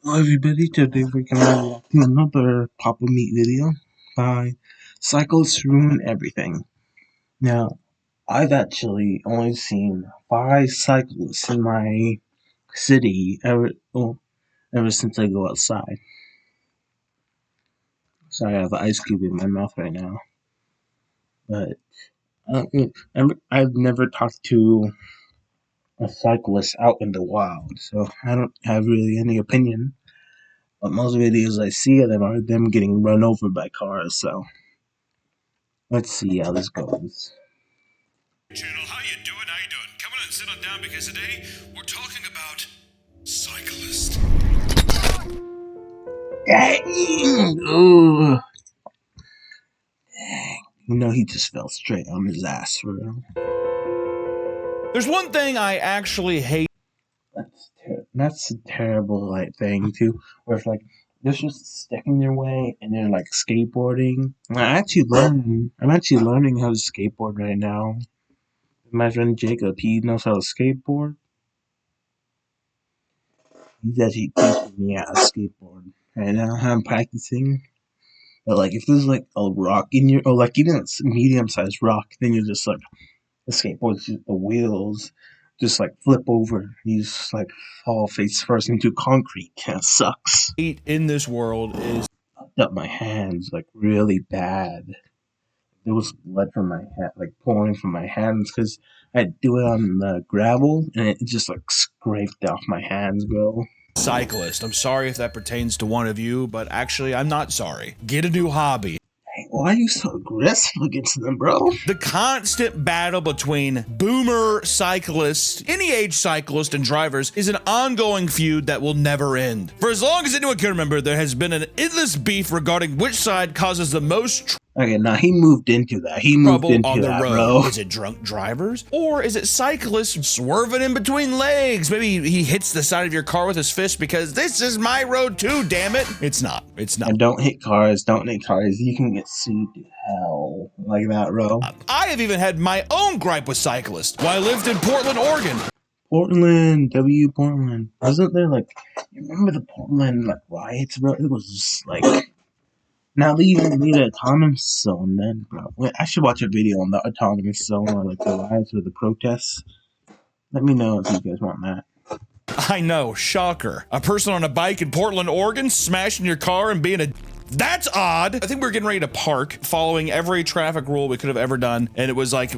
Hello everybody, today we're gonna react to another Papa Meat video by Cyclist Ruin Everything. Now, I've actually only seen 5 cyclists in my city ever since I go outside. Sorry, I have an ice cube in my mouth right now. But I've never talked to a cyclist out in the wild, so I don't have really any opinion. But most videos I see of them are them getting run over by cars, so let's see how this goes. Channel, how you doing? Come on and sit on down because today we're talking about Cyclist. Dang! Ooh. Dang. You know he just fell straight on his ass for real. There's one thing I actually hate. That's a terrible thing too, where it's like there's just a stick in your way and they're like skateboarding. I'm actually learning how to skateboard right now. My friend Jacob, he knows how to skateboard. He's actually teaching me how to skateboard right now. I'm practicing. But like if there's like a rock in your, or like even a medium sized rock, then you're just like the skateboard, the wheels just like flip over. You just like fall face first into concrete. That sucks. In this world is Fucked up my hands like really bad. There was blood from my hand, like pouring from my hands, because I do it on the gravel and it just like scraped off my hands, bro. Cyclist. I'm sorry if that pertains to one of you, but actually I'm not sorry. Get a new hobby. Hey, why are you so aggressive against them, bro? The constant battle between boomer cyclists, any age cyclists, and drivers is an ongoing feud that will never end. For as long as anyone can remember, there has been an endless beef regarding which side causes the most Okay, now he moved into that. He moved into on the that, road. bro. Is it drunk drivers? Or is it cyclists swerving in between legs? Maybe he hits the side of your car with his fist because this is my road too, damn it. It's not. It's not. And don't hit cars. Don't hit cars. You can get sued to hell like that, bro. I have even had my own gripe with cyclists while I lived in Portland, Oregon. Portland. Wasn't there like, you remember the Portland like riots, bro? It was just like, now they even made an autonomous zone then, bro. Wait, I should watch a video on the autonomous zone or like the riots or the protests. Let me know if you guys want that. I know, shocker. A person on a bike in Portland, Oregon, smashing your car and being a... That's odd. I think we were getting ready to park, following every traffic rule we could have ever done, and it was like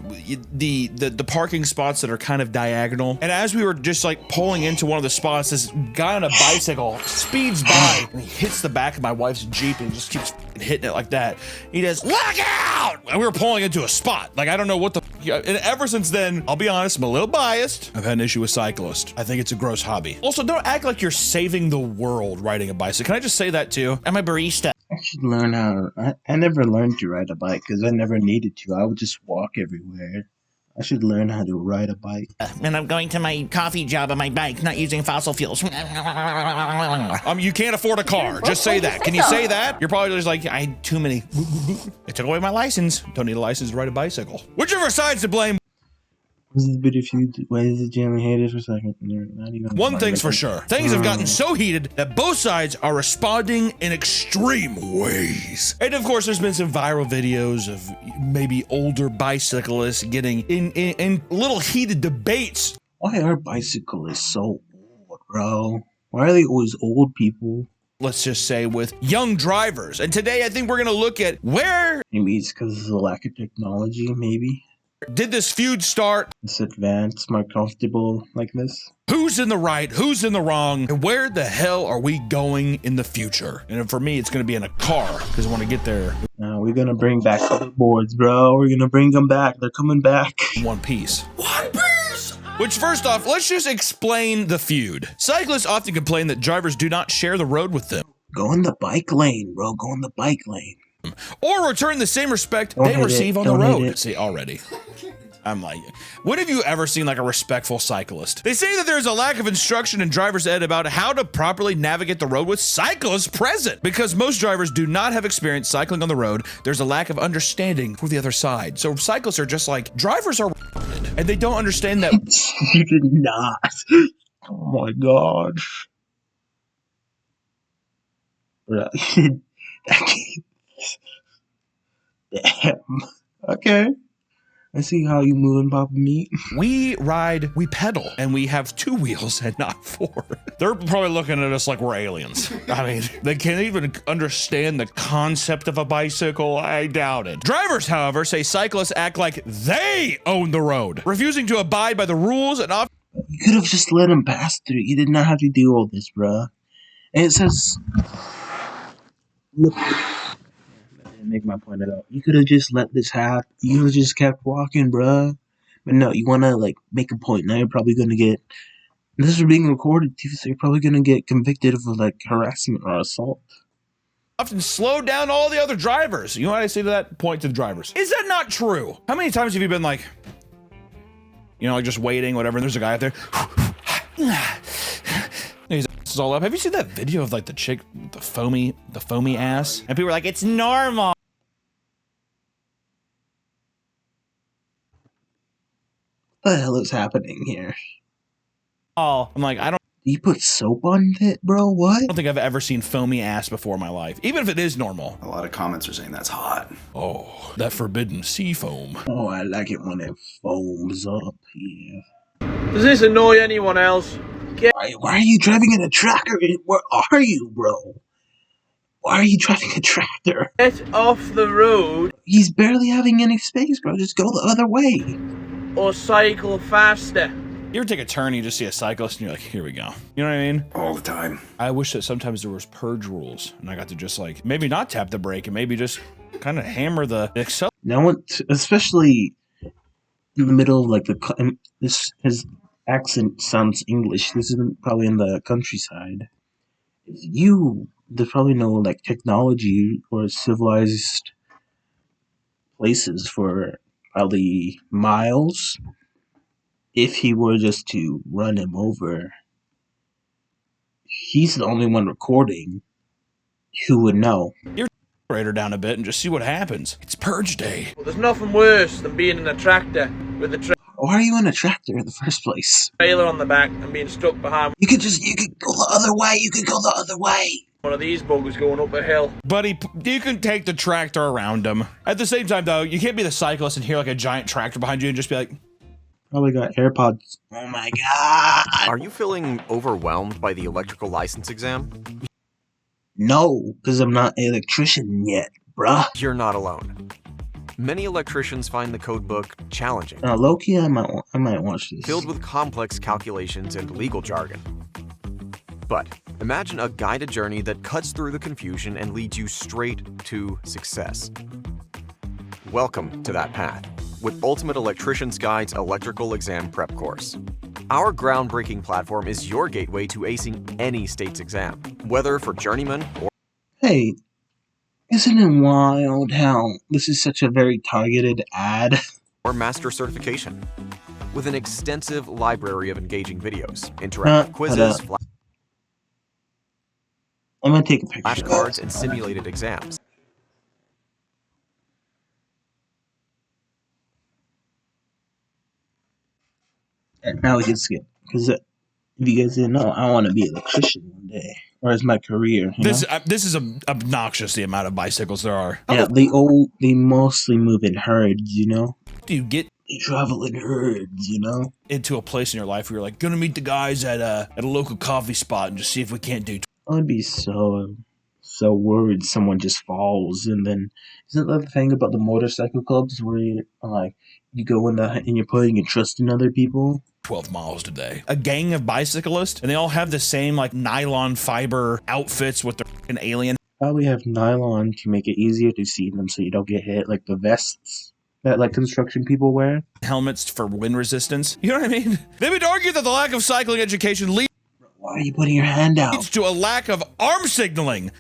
the parking spots that are kind of diagonal. And as we were just like pulling into one of the spots, this guy on a bicycle speeds by and he hits the back of my wife's Jeep and just keeps hitting it like that. He does, look out! And we were pulling into a spot. Like, I don't know what the... And ever since then, I'll be honest, I'm a little biased. I've had an issue with cyclists. I think it's a gross hobby. Also, don't act like you're saving the world riding a bicycle. Can I just say that too? I'm a barista. I should learn how. I never learned to ride a bike because I never needed to. I would just walk everywhere. I should learn how to ride a bike. And I'm going to my coffee job on my bike, not using fossil fuels. You can't afford a car. Just say that. Can you say that? You're probably just like, I had too many. They took away my license. Don't need a license to ride a bicycle. Whichever side's to blame. This is a bit of feud. Why is it generally hated for a second? Not even One thing's for sure. Things have gotten so heated that both sides are responding in extreme ways. And of course, there's been some viral videos of maybe older bicyclists getting in little heated debates. Why are bicyclists so old, bro? Why are they always old people? Let's just say with young drivers. And today I think we're going to look at where... Maybe it's because of the lack of technology, maybe. Did this feud start? It's advanced, more comfortable like this. Who's in the right? Who's in the wrong? And where the hell are we going in the future? And for me, it's going to be in a car because I want to get there. We're going to bring back the boards, bro. We're going to bring them back. They're coming back. In one piece. One piece! Which, first off, let's just explain the feud. Cyclists often complain that drivers do not share the road with them. Go in the bike lane, bro. Go in the bike lane. Or return the same respect they receive on the road. See, already. I'm like, when have you ever seen like a respectful cyclist? They say that there's a lack of instruction in driver's ed about how to properly navigate the road with cyclists present. Because most drivers do not have experience cycling on the road, there's a lack of understanding for the other side. So cyclists are just like, drivers are and they don't understand that. You did not. Oh my God. Bruh. Damn. Okay. I see how you moving, Papa Meat. We ride, we pedal, and we have 2 wheels and not 4. They're probably looking at us like we're aliens. I mean, they can't even understand the concept of a bicycle. I doubt it. Drivers, however, say cyclists act like they own the road, refusing to abide by the rules and often. You could have just let him pass through. You did not have to do all this, bruh. And it says, look, I didn't make my point at all. You could have just let this happen. You could have just kept walking, bruh. But no, you want to, like, make a point. Now you're probably going to get, this is being recorded too, so you're probably going to get convicted of, like, harassment or assault. Often slow down all the other drivers. You know what I say to that? Point to the drivers. Is that not true? How many times have you been like, you know, like just waiting, whatever, and there's a guy out there. His ass is all up. Have you seen that video of like the chick, the foamy ass? And people are like, it's normal. What the hell is happening here? Oh, I'm like, I don't You put soap on it, bro? What? think I've ever seen foamy ass before in my life, even if it is normal. A lot of comments are saying that's hot. Oh, that forbidden sea foam. Oh, I like it when it foams up. Yeah. Does this annoy anyone else? Why are you driving in a tractor? Where are you, bro? Why are you driving a tractor? Get off the road He's barely having any space, bro. Just go the other way. or cycle faster. You ever take a turn and you just see a cyclist and you're like, here we go. You know what I mean? All the time. I wish that sometimes there was purge rules and I got to just like, maybe not tap the brake and maybe just kind of hammer the accelerator. No one, especially in the middle of like his accent sounds English. This is probably in the countryside. There's probably no like technology or civilized places for probably miles. If he were just to run him over, he's the only one recording. Who would know? Accelerator down a bit and just see what happens. It's purge day. But there's nothing worse than being in a tractor with a Why are you in a tractor in the first place? trailer on the back and being stuck behind You could go the other way. You could go the other way. one of these buggers going up a hill. Buddy, you can take the tractor around him. At the same time, though, you can't be the cyclist and hear like a giant tractor behind you and just be like, Probably got AirPods. Oh my god. Are you feeling overwhelmed by the electrical license exam? No, because I'm not an electrician yet, bruh. You're not alone. Many electricians find the code book challenging, Low-key, I might watch this. filled with complex calculations and legal jargon. But imagine a guided journey that cuts through the confusion and leads you straight to success. Welcome to that path with Ultimate Electrician's Guide's electrical exam prep course. Our groundbreaking platform is your gateway to acing any state's exam, whether for journeyman or Hey, isn't it wild how this is such a very targeted ad? master certification. With an extensive library of engaging videos, interactive quizzes, I'm gonna take a picture. flashcards, and simulated exams. Now we can skip. Because if you guys didn't know, I want to be an electrician one day. Or as my career. this is obnoxious, the amount of bicycles there are. Yeah, they mostly move in herds, you know? Do you get They travel in herds, you know? into a place in your life where you're like, gonna meet the guys at a local coffee spot and just see if we can't do I'd be so worried someone just falls. And then, isn't that the thing about the motorcycle clubs where you go in and you're putting your trust in other people? 12 miles today. A gang of bicyclists, and they all have the same like nylon fiber outfits with their fucking alien Probably have nylon to make it easier to see them so you don't get hit, like the vests that like construction people wear. helmets for wind resistance. You know what I mean? They would argue that the lack of cycling education leads Why are you putting your hand out? to a lack of arm signaling.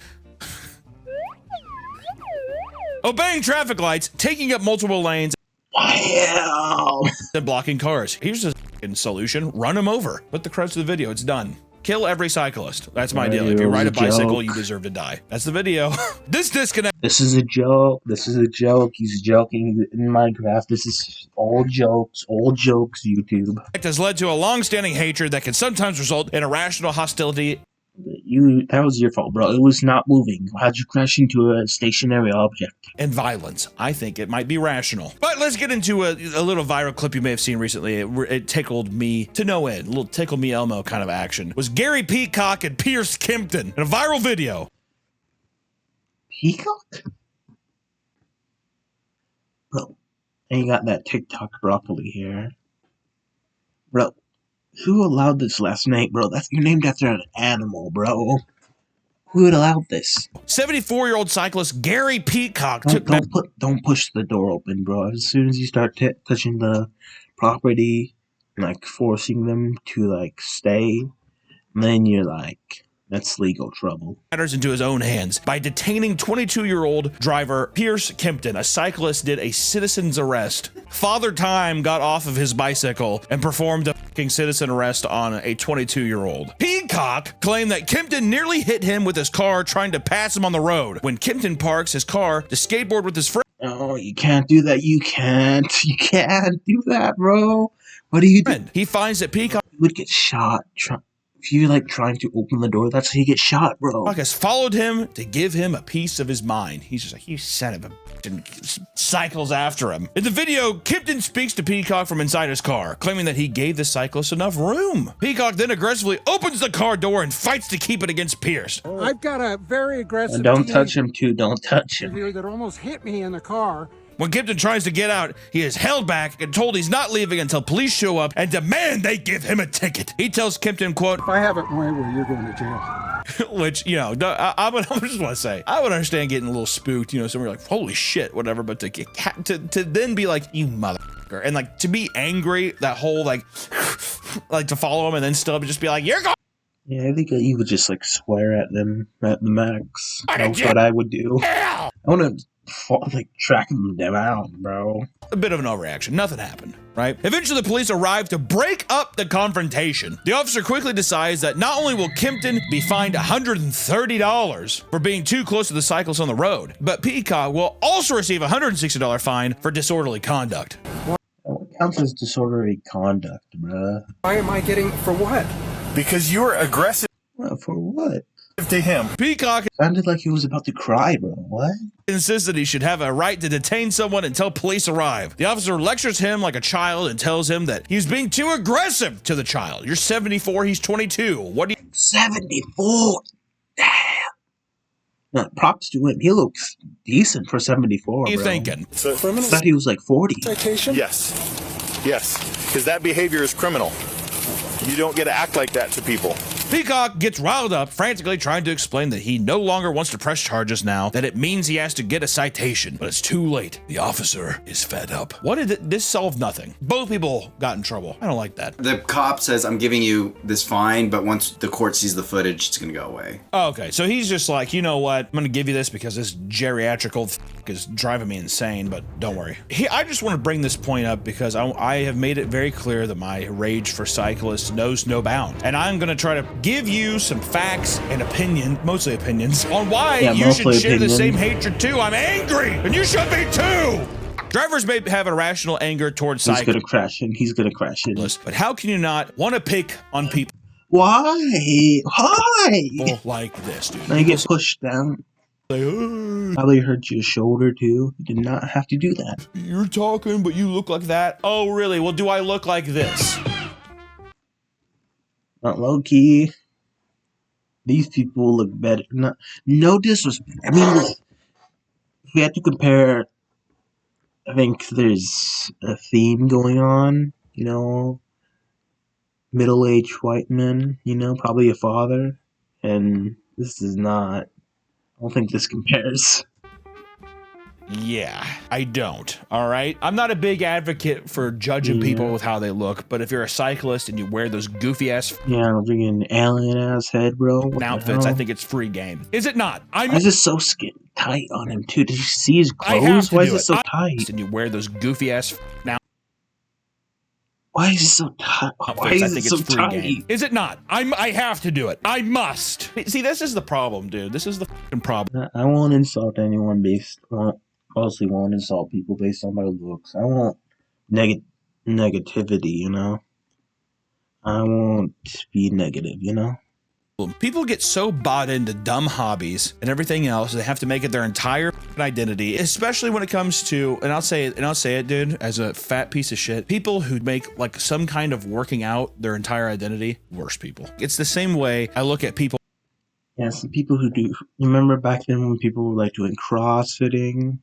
Obeying traffic lights, taking up multiple lanes, Wow. and blocking cars. Here's the fucking solution. Run them over. Put the credits to the video. It's done. Kill every cyclist. That's my deal. If you ride a bicycle, you deserve to die. That's the video. This disconnect This is a joke. This is a joke. He's joking in Minecraft. This is all jokes. All jokes, YouTube. has led to a long-standing hatred that can sometimes result in irrational hostility. That was your fault, bro. It was not moving. How'd you crash into a stationary object? And violence. I think it might be rational. But let's get into a little viral clip you may have seen recently. It tickled me to no end. A little tickle me Elmo kind of action. It was Gary Peacock and Pierce Kimpton in a viral video. Peacock? Bro, and you got that TikTok broccoli here. Bro, who allowed this last name, bro? You're named after an animal, bro. Who would allow this? 74-year-old cyclist Gary Peacock took Don't push the door open, bro. As soon as you start touching the property, like forcing them to like stay, then you're like, that's legal trouble. Matters into his own hands by detaining 22-year-old driver Pierce Kimpton. A cyclist did a citizen's arrest. Father Time got off of his bicycle and performed a fucking citizen arrest on a 22-year-old. Peacock claimed that Kimpton nearly hit him with his car trying to pass him on the road. When Kimpton parks his car to skateboard with his friend. Oh, you can't do that. You can't do that, bro. What do you do? He finds that Peacock You would get shot. If you're like trying to open the door, that's how you get shot, bro. has followed him to give him a piece of his mind. He's just like, you son of a bitch, and cycles after him. In the video, Kimpton speaks to Peacock from inside his car, claiming that he gave the cyclist enough room. Peacock then aggressively opens the car door and fights to keep it against Pierce. I've got a very aggressive Don't touch him, too. Don't touch him. here that almost hit me in the car. When Kimpton tries to get out, he is held back and told he's not leaving until police show up and demand they give him a ticket. He tells Kimpton, quote, If I have it my way, you're going to jail. which, you know, I just want to say, I would understand getting a little spooked, you know, somewhere like, holy shit, whatever, but to then be like, you motherfucker, and like to be angry, that whole like to follow him and then still just be like, you're going. Yeah, I think you would just like swear at them at the max. That's what I would do. I want to like track them down, bro. A bit of an overreaction. Nothing happened, right? Eventually, the police arrive to break up the confrontation. The officer quickly decides that not only will Kimpton be fined $130 for being too close to the cyclist on the road, but Peacock will also receive a $160 fine for disorderly conduct. What counts as disorderly conduct, bruh? Why am I getting, for what? Because you were aggressive Well, for what? to him. Peacock Sounded like he was about to cry, bro. What? insists that he should have a right to detain someone until police arrive. The officer lectures him like a child and tells him that he's being too aggressive to the child. You're 74, he's 22. What do you... 74? Damn. No, props to him. He looks decent for 74, What are you bro. thinking? It's a I criminal thought he was like 40. Citation? Yes. Yes. Because that behavior is criminal. You don't get to act like that to people. Peacock gets riled up, frantically trying to explain that he no longer wants to press charges now, that it means he has to get a citation. But it's too late. The officer is fed up. What did this solve? Nothing. Both people got in trouble. I don't like that. The cop says, I'm giving you this fine, but once the court sees the footage, it's going to go away. Oh, okay, so he's just like, you know what? I'm going to give you this because this geriatrical is driving me insane, but don't worry. I just want to bring this point up because I have made it very clear that my rage for cyclists knows no bound. And I'm going to try to give you some facts and mostly opinions, on why you should share the same hatred too. I'm angry, and you should be too! Drivers may have irrational anger towards He's cyclists, gonna crash in. He's gonna crash in. but how can you not want to pick on people Why? Why? like this, dude? Now you get pushed down. Like, "Oh, Probably hurt your shoulder too. You did not have to do that. you're talking, but you look like that. Oh, really? Well, do I look like this? Not low key. These people look better. No disrespect. I mean, if we had to compare, I think there's a theme going on. You know, middle-aged white men. You know, probably a father, and this is not. I don't think this compares. Yeah, I don't. All right. I'm not a big advocate for judging people with how they look, but if you're a cyclist and you wear those goofy ass Yeah, I'm freaking alien ass head, bro. What the outfits, I hell? think it's free game. Is it not? I'm Why is it so skin tight on him too? Did you see his I have clothes? to Why do is it so I- tight? And you wear those goofy ass Why is it so tight? Why outfits, I is it think so it's free tight? game. Is it not? I have to do it. I must. See, this is the problem, dude. This is the fucking problem. I won't insult anyone mostly won't insult people based on my looks. I won't negativity, you know. I won't be negative, you know. People get so bought into dumb hobbies and everything else, they have to make it their entire identity, especially when it comes to, and I'll say it, dude, as a fat piece of shit, people who make like some kind of working out their entire identity, worst people. It's the same way I look at people. Yeah, some people who do. You remember back then when people were like doing CrossFitting?